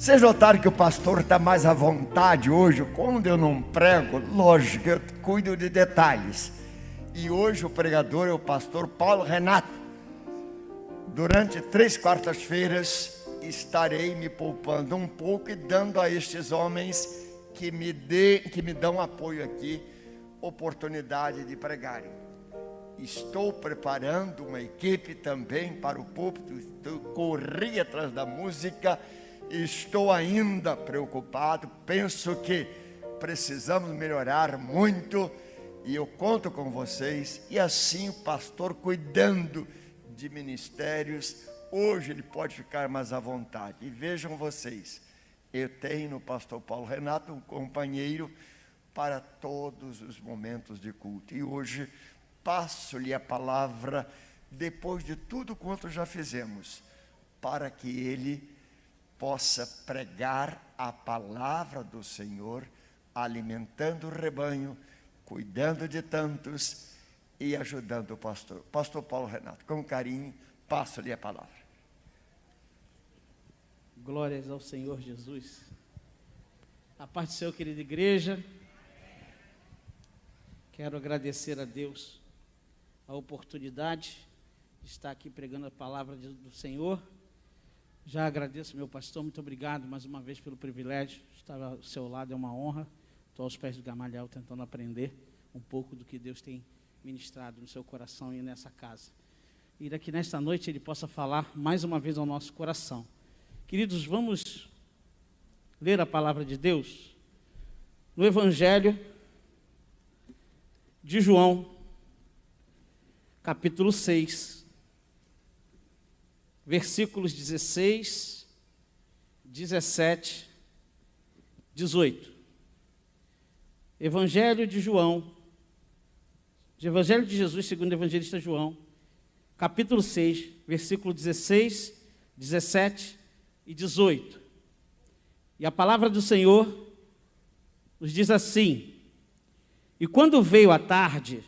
Vocês notaram que o pastor está mais à vontade hoje? Quando eu não prego, lógico, eu cuido de detalhes. E hoje o pregador é o pastor Paulo Renato. Durante 3 quartas-feiras estarei me poupando um pouco e dando a estes homens que me dão apoio aqui, oportunidade de pregarem. Estou preparando uma equipe também para o púlpito, corri atrás da música, estou ainda preocupado, penso que precisamos melhorar muito e eu conto com vocês. E assim o pastor cuidando de ministérios, hoje ele pode ficar mais à vontade. E vejam vocês, eu tenho no pastor Paulo Renato um companheiro para todos os momentos de culto. E hoje passo-lhe a palavra, depois de tudo quanto já fizemos, para que ele possa pregar a palavra do Senhor, alimentando o rebanho, cuidando de tantos e ajudando o pastor. Pastor Paulo Renato, com carinho, passo-lhe a palavra. Glórias ao Senhor Jesus. A paz do Senhor, querida igreja. Quero agradecer a Deus a oportunidade de estar aqui pregando a palavra do Senhor. Já agradeço, meu pastor, muito obrigado mais uma vez pelo privilégio. Estar ao seu lado é uma honra. Estou aos pés do Gamaliel tentando aprender um pouco do que Deus tem ministrado no seu coração e nessa casa. E daqui nesta noite ele possa falar mais uma vez ao nosso coração. Queridos, vamos ler a palavra de Deus no Evangelho de João, capítulo 6, versículos 16, 17, 18. Evangelho de João, Evangelho de Jesus segundo o evangelista João, capítulo 6, versículo 16, 17 e 18. E a palavra do Senhor nos diz assim: E quando veio a tarde,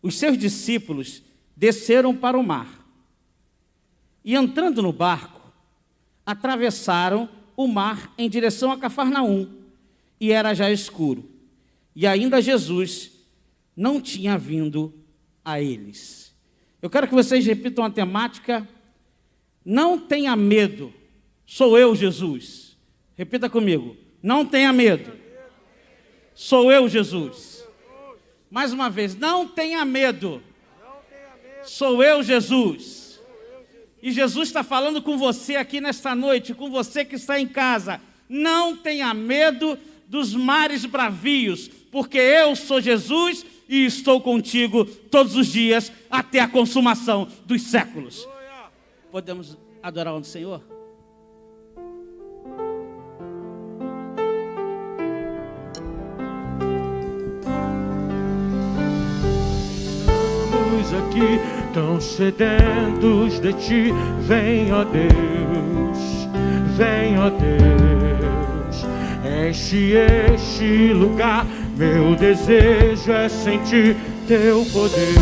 os seus discípulos desceram para o mar. E entrando no barco, atravessaram o mar em direção a Cafarnaum, e era já escuro. E ainda Jesus não tinha vindo a eles. Eu quero que vocês repitam a temática: não tenha medo, sou eu, Jesus. Repita comigo: não tenha medo, sou eu, Jesus. Mais uma vez: não tenha medo, sou eu, Jesus. E Jesus está falando com você aqui nesta noite, com você que está em casa. Não tenha medo dos mares bravios, porque eu sou Jesus e estou contigo todos os dias até a consumação dos séculos. Podemos adorar o Senhor? Estamos aqui tão sedentos de ti. Vem, ó Deus, vem, ó Deus, enche este lugar. Meu desejo é sentir teu poder,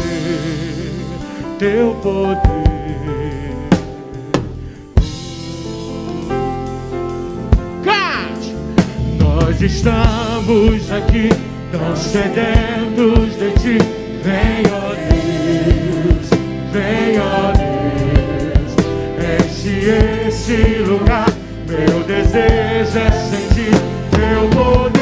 teu poder. Cante! Nós estamos aqui tão sedentos de ti. Vem, ó Deus, vem, ó Deus, enche esse lugar. Meu desejo é sentir teu poder.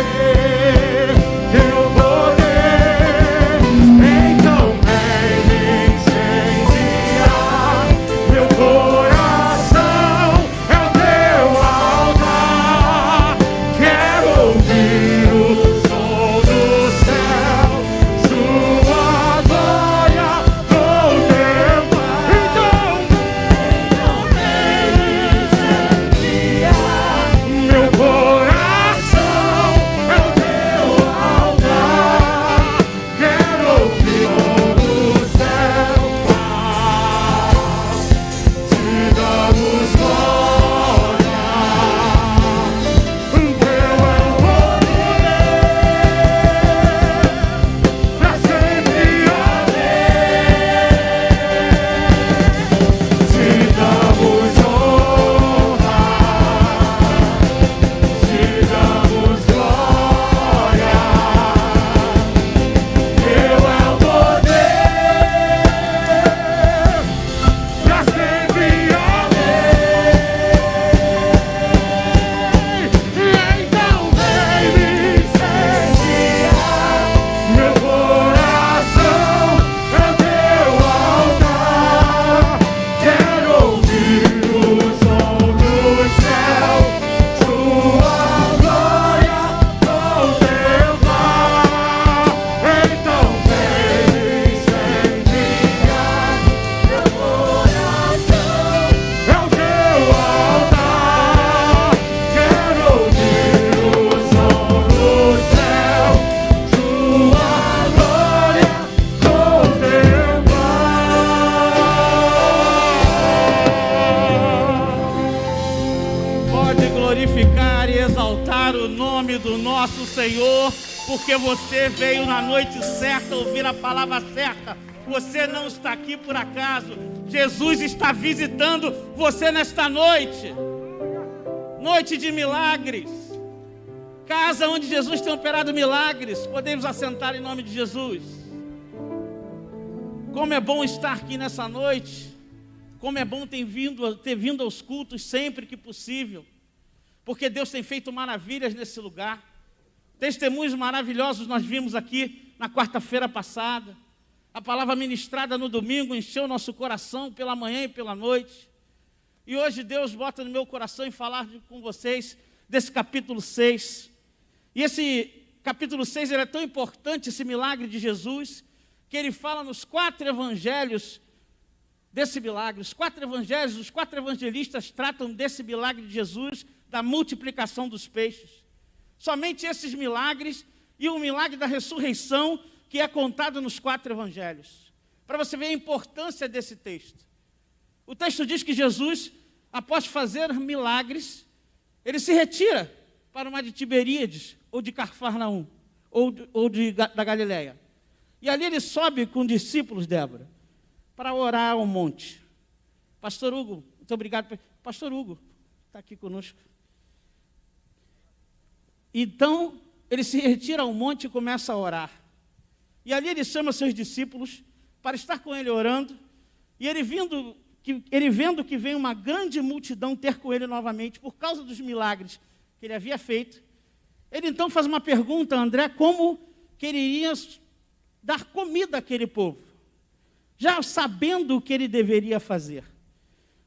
nosso Senhor, porque você veio na noite certa ouvir a palavra certa. Você não está aqui por acaso. Jesus está visitando você nesta noite. Noite de milagres. Casa onde Jesus tem operado milagres. Podemos assentar em nome de Jesus. Como é bom estar aqui nessa noite. Como é bom ter vindo aos cultos sempre que possível. Porque Deus tem feito maravilhas nesse lugar. Testemunhos maravilhosos nós vimos aqui na quarta-feira passada. A palavra ministrada no domingo encheu nosso coração pela manhã e pela noite. E hoje Deus bota no meu coração em falar com vocês desse capítulo 6. E esse capítulo 6 ele é tão importante, esse milagre de Jesus, que ele fala nos 4 evangelhos desse milagre. Os 4 evangelhos, os 4 evangelistas tratam desse milagre de Jesus, da multiplicação dos peixes. Somente esses milagres e o milagre da ressurreição que é contado nos 4 evangelhos. Para você ver a importância desse texto. O texto diz que Jesus, após fazer milagres, ele se retira para o mar de Tiberíades, ou de Cafarnaum, ou da Galileia. E ali ele sobe com discípulos, Débora, para orar ao monte. Pastor Hugo, muito obrigado. Pastor Hugo, está aqui conosco. Então, ele se retira ao monte e começa a orar. E ali ele chama seus discípulos para estar com ele orando. E ele vendo que vem uma grande multidão ter com ele novamente, por causa dos milagres que ele havia feito, ele então faz uma pergunta a André, como que ele iria dar comida àquele povo, já sabendo o que ele deveria fazer.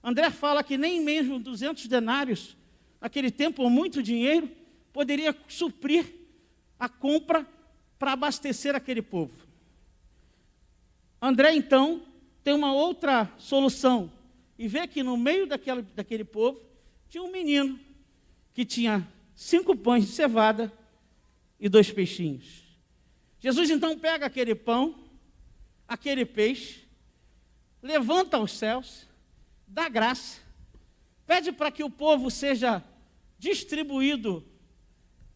André fala que nem mesmo 200 denários, naquele tempo, ou muito dinheiro, poderia suprir a compra para abastecer aquele povo. André, então, tem uma outra solução, e vê que no meio daquele povo, tinha um menino, que tinha 5 pães de cevada e 2 peixinhos. Jesus, então, pega aquele pão, aquele peixe, levanta aos céus, dá graça, pede para que o povo seja distribuído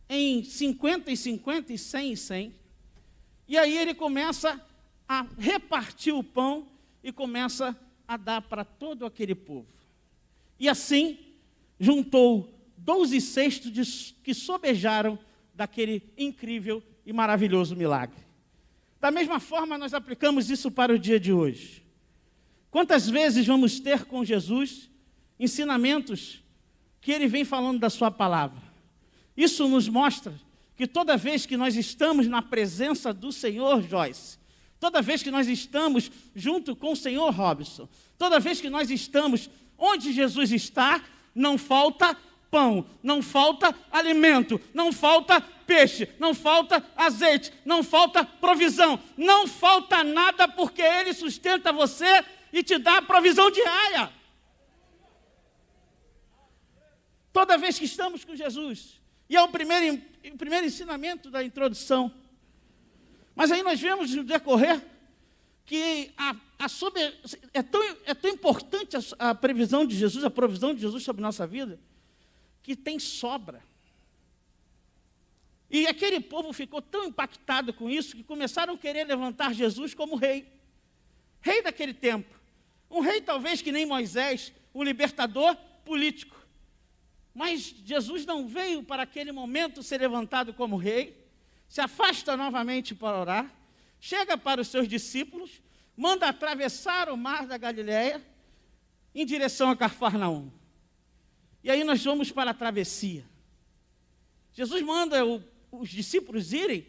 em 50 e 50 e 100 e 100. E aí ele começa a repartir o pão e começa a dar para todo aquele povo. E assim, juntou 12 cestos que sobejaram daquele incrível e maravilhoso milagre. Da mesma forma, nós aplicamos isso para o dia de hoje. Quantas vezes vamos ter com Jesus ensinamentos que ele vem falando da sua palavra? Isso nos mostra que toda vez que nós estamos na presença do Senhor, Joyce, toda vez que nós estamos junto com o Senhor, Robson, toda vez que nós estamos onde Jesus está, não falta pão, não falta alimento, não falta peixe, não falta azeite, não falta provisão, não falta nada, porque Ele sustenta você e te dá a provisão diária. Toda vez que estamos com Jesus. E é o primeiro ensinamento da introdução. Mas aí nós vemos no decorrer que é tão importante a previsão de Jesus, a provisão de Jesus sobre a nossa vida, que tem sobra. E aquele povo ficou tão impactado com isso, que começaram a querer levantar Jesus como rei. Rei daquele tempo. Um rei talvez que nem Moisés, um libertador político. Mas Jesus não veio para aquele momento ser levantado como rei, se afasta novamente para orar, chega para os seus discípulos, manda atravessar o mar da Galileia em direção a Cafarnaum. E aí nós vamos para a travessia. Jesus manda os discípulos irem,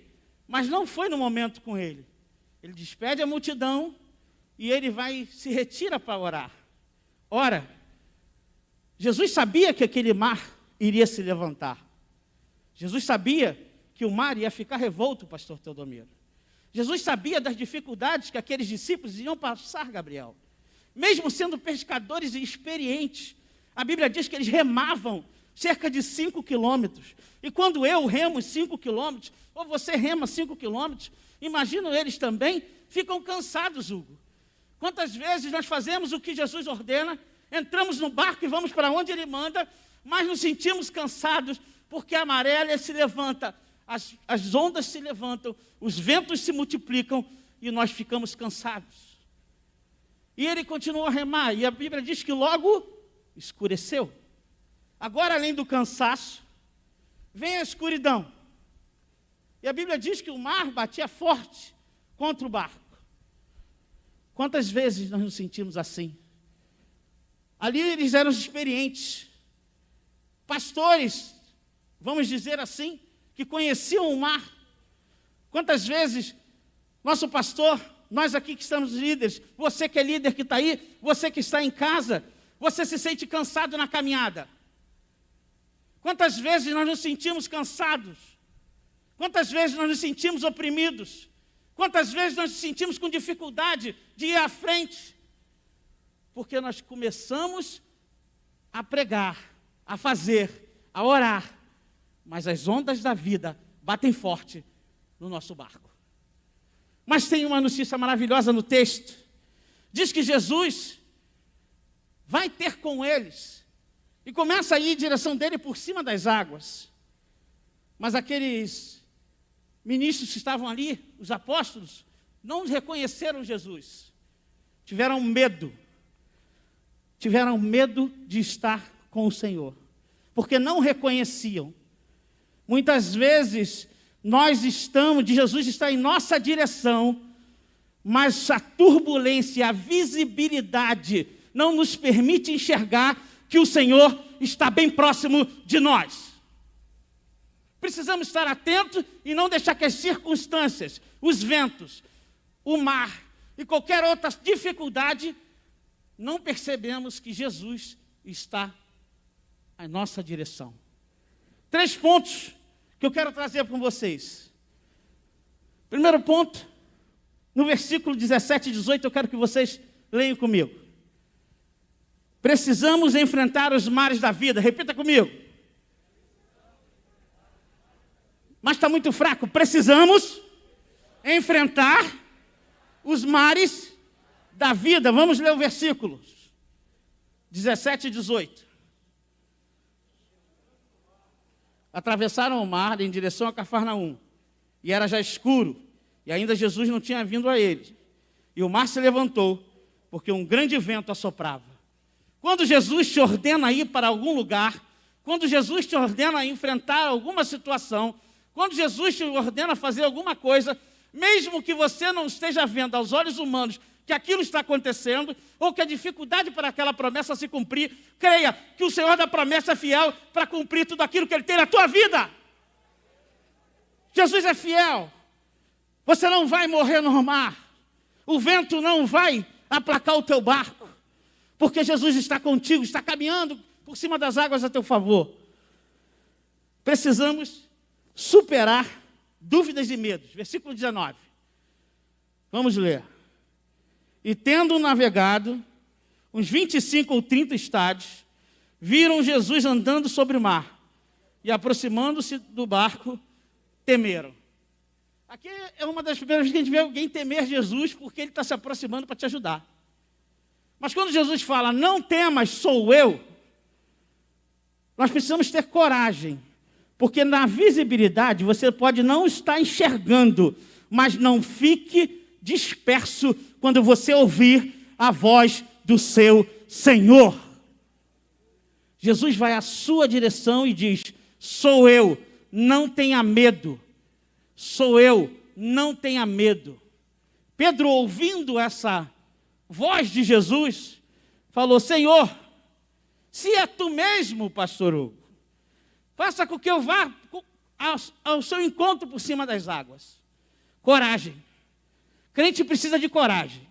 mas não foi no momento com ele. Ele despede a multidão e ele se retira para orar. Ora, Jesus sabia que aquele mar iria se levantar. Jesus sabia que o mar ia ficar revolto, pastor Teodomiro. Jesus sabia das dificuldades que aqueles discípulos iam passar, Gabriel. Mesmo sendo pescadores experientes, a Bíblia diz que eles remavam cerca de 5 quilômetros. E quando eu remo 5 quilômetros, ou você rema 5 quilômetros, imagino eles também, ficam cansados, Hugo. Quantas vezes nós fazemos o que Jesus ordena, entramos no barco e vamos para onde Ele manda, mas nos sentimos cansados, porque a maré se levanta, as ondas se levantam, os ventos se multiplicam e nós ficamos cansados. E ele continuou a remar, e a Bíblia diz que logo escureceu. Agora, além do cansaço, vem a escuridão. E a Bíblia diz que o mar batia forte contra o barco. Quantas vezes nós nos sentimos assim? Ali eles eram experientes, pastores, vamos dizer assim, que conheciam o mar. Quantas vezes nosso pastor, nós aqui que estamos líderes, você que é líder que está aí, você que está em casa, você se sente cansado na caminhada? Quantas vezes nós nos sentimos cansados? Quantas vezes nós nos sentimos oprimidos? Quantas vezes nós nos sentimos com dificuldade de ir à frente? Porque nós começamos a pregar, a fazer, a orar, mas as ondas da vida batem forte no nosso barco. Mas tem uma notícia maravilhosa no texto. Diz que Jesus vai ter com eles e começa a ir em direção dele por cima das águas. Mas aqueles ministros que estavam ali, os apóstolos, não reconheceram Jesus. Tiveram medo de estar com o Senhor, porque não reconheciam. Muitas vezes Jesus está em nossa direção, mas a turbulência, a visibilidade não nos permite enxergar que o Senhor está bem próximo de nós. Precisamos estar atentos e não deixar que as circunstâncias, os ventos, o mar e qualquer outra dificuldade, não percebemos que Jesus está à nossa direção. 3 pontos que eu quero trazer com vocês. Primeiro ponto, no versículo 17 e 18, eu quero que vocês leiam comigo. Precisamos enfrentar os mares da vida. Repita comigo. Mas está muito fraco. Precisamos enfrentar os mares da vida. Vamos ler o versículo 17 e 18. Atravessaram o mar em direção a Cafarnaum, e era já escuro, e ainda Jesus não tinha vindo a eles. E o mar se levantou, porque um grande vento assoprava. Quando Jesus te ordena ir para algum lugar, quando Jesus te ordena enfrentar alguma situação, quando Jesus te ordena fazer alguma coisa, mesmo que você não esteja vendo aos olhos humanos que aquilo está acontecendo, ou que a dificuldade para aquela promessa se cumprir, creia que o Senhor da promessa é fiel para cumprir tudo aquilo que Ele tem na tua vida. Jesus é fiel. Você não vai morrer no mar. O vento não vai aplacar o teu barco, porque Jesus está contigo, está caminhando por cima das águas a teu favor. Precisamos superar dúvidas e medos. Versículo 19. Vamos ler. E tendo navegado uns 25 ou 30 estádios, viram Jesus andando sobre o mar, e aproximando-se do barco, temeram. Aqui é uma das primeiras vezes que a gente vê alguém temer Jesus, porque Ele está se aproximando para te ajudar. Mas quando Jesus fala, não temas, sou eu, nós precisamos ter coragem, porque na visibilidade você pode não estar enxergando, mas não fique disperso quando você ouvir a voz do seu Senhor. Jesus vai à sua direção e diz, sou eu, não tenha medo. Sou eu, não tenha medo. Pedro, ouvindo essa voz de Jesus, falou, Senhor, se é tu mesmo, pastor Hugo, faça com que eu vá ao seu encontro por cima das águas. Coragem. Crente precisa de coragem.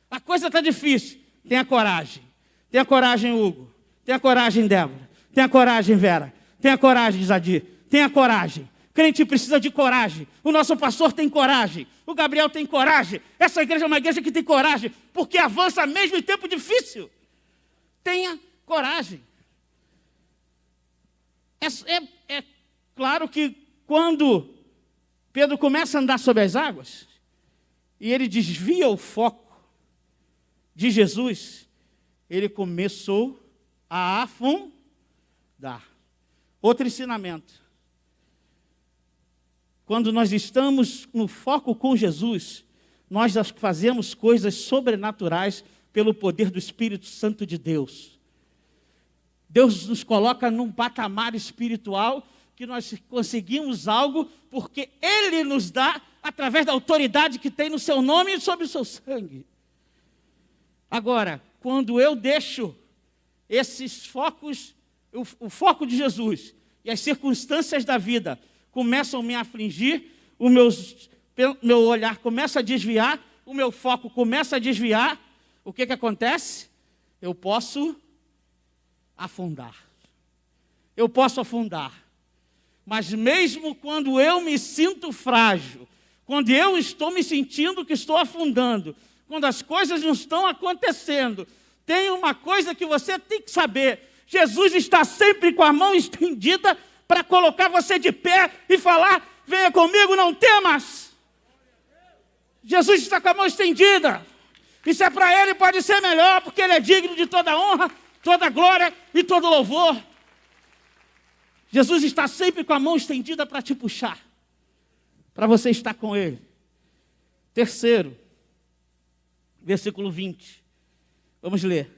A coisa está difícil. Tenha coragem. Tenha coragem, Hugo. Tenha coragem, Débora. Tenha coragem, Vera. Tenha coragem, Zadir. Tenha coragem. Crente precisa de coragem. O nosso pastor tem coragem. O Gabriel tem coragem. Essa igreja é uma igreja que tem coragem, porque avança mesmo em tempo difícil. Tenha coragem. É claro que quando Pedro começa a andar sobre as águas, e ele desvia o foco de Jesus, ele começou a afundar. Outro ensinamento. quando nós estamos no foco com Jesus, nós fazemos coisas sobrenaturais pelo poder do Espírito Santo de Deus. Deus nos coloca num patamar espiritual que nós conseguimos algo porque Ele nos dá através da autoridade que tem no seu nome e sobre o seu sangue. Agora, quando eu deixo esses focos, o foco de Jesus e as circunstâncias da vida começam a me afligir, o meu olhar começa a desviar, o meu foco começa a desviar, o que acontece? Eu posso afundar. Eu posso afundar. Mas mesmo quando eu me sinto frágil, quando eu estou me sentindo que estou afundando, quando as coisas não estão acontecendo, tem uma coisa que você tem que saber: Jesus está sempre com a mão estendida para colocar você de pé e falar: venha comigo, não temas. Jesus está com a mão estendida. Isso é para Ele, pode ser melhor, porque Ele é digno de toda honra, toda glória e todo louvor. Jesus está sempre com a mão estendida para te puxar, para você estar com Ele. Terceiro, versículo 20. Vamos ler.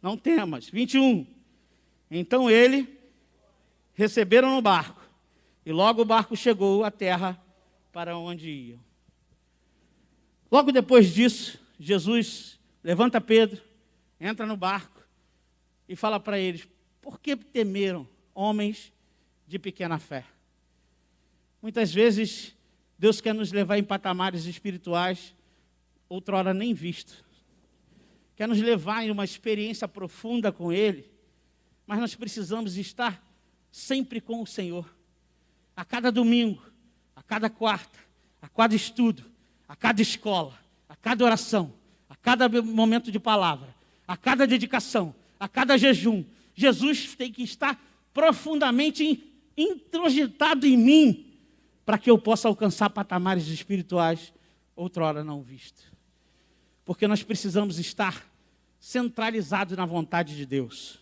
Não temas. 21. Então receberam no barco, e logo o barco chegou à terra para onde iam. Logo depois disso, Jesus levanta Pedro, entra no barco e fala para eles: por que temeram, homens de pequena fé? Muitas vezes Deus quer nos levar em patamares espirituais outrora nem visto. Quer nos levar em uma experiência profunda com Ele, mas nós precisamos estar sempre com o Senhor. A cada domingo, a cada quarta, a cada estudo, a cada escola, a cada oração, a cada momento de palavra, a cada dedicação, a cada jejum, Jesus tem que estar profundamente introjetado em mim, para que eu possa alcançar patamares espirituais outrora não vistos. Porque nós precisamos estar centralizados na vontade de Deus.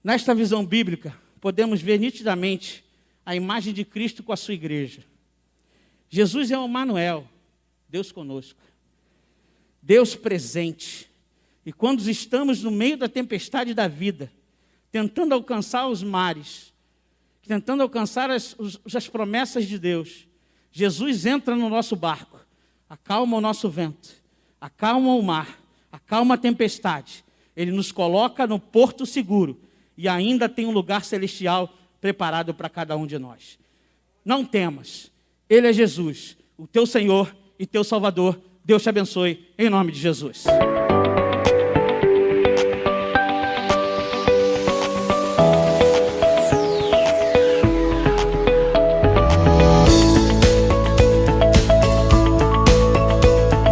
Nesta visão bíblica, podemos ver nitidamente a imagem de Cristo com a sua igreja. Jesus é o Emmanuel, Deus conosco. Deus presente. E quando estamos no meio da tempestade da vida, tentando alcançar os mares, tentando alcançar as promessas de Deus, Jesus entra no nosso barco, acalma o nosso vento, acalma o mar, acalma a tempestade. Ele nos coloca no porto seguro e ainda tem um lugar celestial preparado para cada um de nós. Não temas, Ele é Jesus, o teu Senhor e teu Salvador. Deus te abençoe, em nome de Jesus.